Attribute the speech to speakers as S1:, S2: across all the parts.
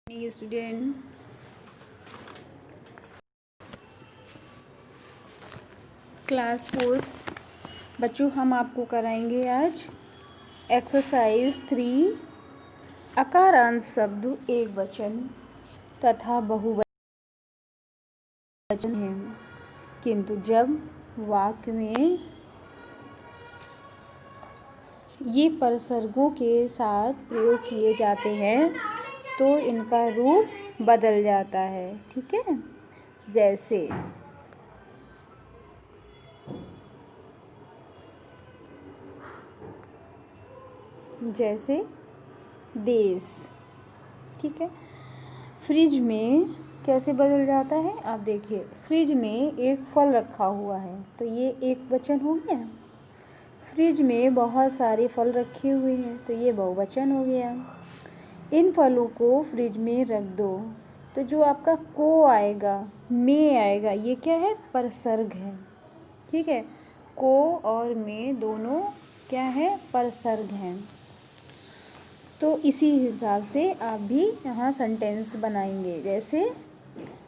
S1: Student, class 4 बच्चों, हम आपको कराएंगे आज एक्सरसाइज 3 अकारांत शब्द एक वचन तथा बहुवचन है, किंतु जब वाक्य में ये परसर्गों के साथ प्रयोग किए जाते हैं तो इनका रूप बदल जाता है। ठीक है, जैसे देश। ठीक है, फ्रिज में कैसे बदल जाता है, आप देखिए। फ्रिज में एक फल रखा हुआ है तो ये एक वचन हो गया। फ्रिज में बहुत सारे फल रखे हुए हैं तो ये बहुवचन हो गया। इन फलों को फ्रिज में रख दो, तो जो आपका को आएगा, में आएगा, ये क्या है, परसर्ग है। ठीक है, को और में दोनों क्या है, परसर्ग हैं। तो इसी हिसाब से आप भी यहाँ सेंटेंस बनाएंगे। जैसे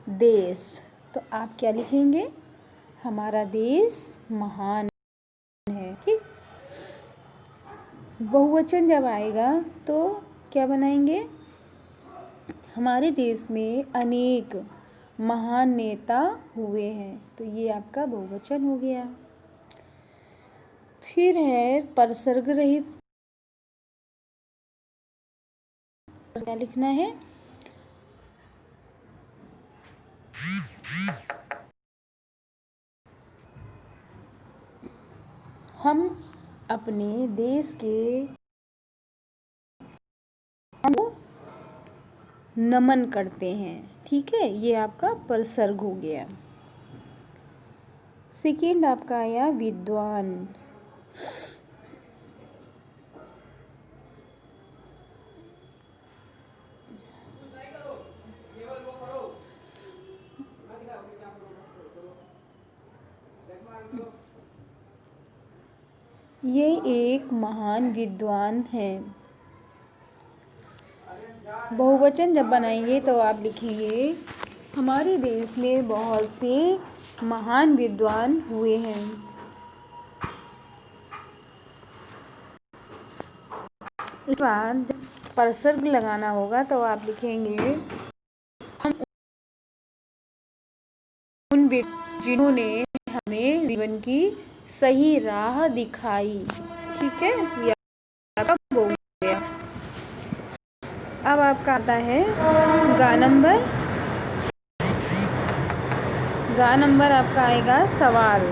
S1: देश, तो आप क्या लिखेंगे, हमारा देश महान है। ठीक, बहुवचन जब आएगा तो क्या बनाएंगे, हमारे देश में अनेक महान नेता हुए हैं, तो ये आपका बहुवचन हो गया। फिर है परसर्ग रहित, क्या लिखना है, हम अपने देश के नमन करते हैं। ठीक है, ये आपका परसर्ग हो गया। सेकेंड आपका आया विद्वान। ये एक महान विद्वान है। बहुवचन जब बनाएंगे तो आप लिखेंगे, हमारे देश में बहुत से महान विद्वान हुए हैं। इस बार जब परसर्ग लगाना होगा तो आप लिखेंगे, हम उन जिन्होंने हमें जीवन की सही राह दिखाई। ठीक है, ये आपका हो गया। अब आपका आता है गा नंबर आपका आएगा सवाल।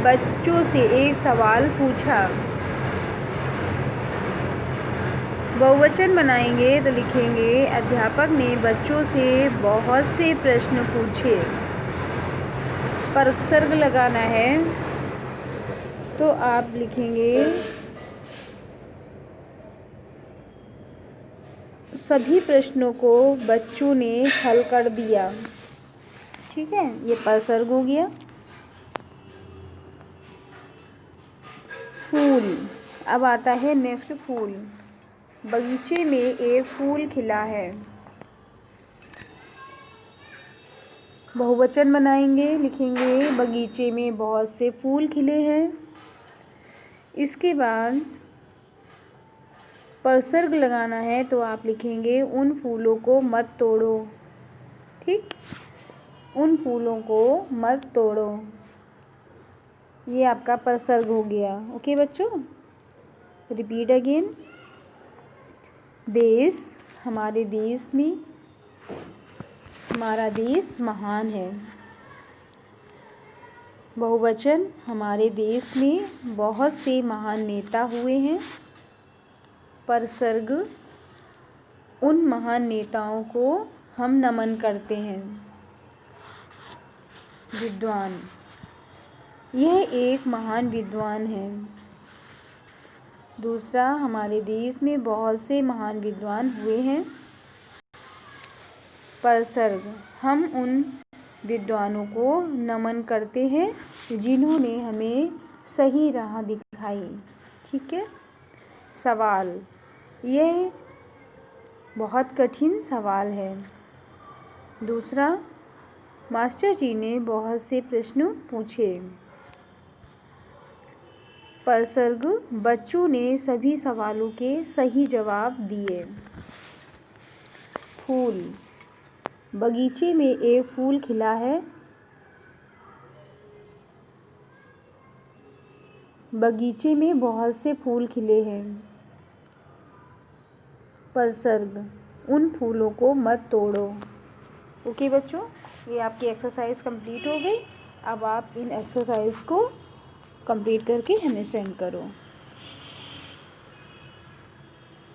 S1: बच्चों से एक सवाल पूछा। बहुवचन बनाएंगे तो लिखेंगे, अध्यापक ने बच्चों से बहुत से प्रश्न पूछे। परसर्ग लगाना है तो आप लिखेंगे, सभी प्रश्नों को बच्चों ने हल कर दिया। ठीक है, ये परसर्ग हो गया। फूल, अब आता है नेक्स्ट फूल। बगीचे में एक फूल खिला है। बहुवचन बनाएंगे, लिखेंगे बगीचे में बहुत से फूल खिले हैं। इसके बाद परसर्ग लगाना है तो आप लिखेंगे, उन फूलों को मत तोड़ो। ठीक, उन फूलों को मत तोड़ो, ये आपका परसर्ग हो गया। ओके बच्चों, रिपीट अगेन। देश, हमारे देश में, हमारा देश महान है। बहुवचन, हमारे देश में बहुत से महान नेता हुए हैं। परसर्ग, उन महान नेताओं को हम नमन करते हैं। विद्वान, यह एक महान विद्वान है। दूसरा, हमारे देश में बहुत से महान विद्वान हुए हैं। परसर्ग, हम उन विद्वानों को नमन करते हैं जिन्होंने हमें सही राह दिखाई। ठीक है। सवाल, यह बहुत कठिन सवाल है। दूसरा, मास्टर जी ने बहुत से प्रश्न पूछे। प्रसर्ग, बच्चों ने सभी सवालों के सही जवाब दिए। फूल, बगीचे में एक फूल खिला है। बगीचे में बहुत से फूल खिले हैं। प्रसर्ग, उन फूलों को मत तोड़ो। ओके बच्चों, ये आपकी एक्सरसाइज कंप्लीट हो गई। अब आप इन एक्सरसाइज को कंप्लीट करके हमें सेंड करो।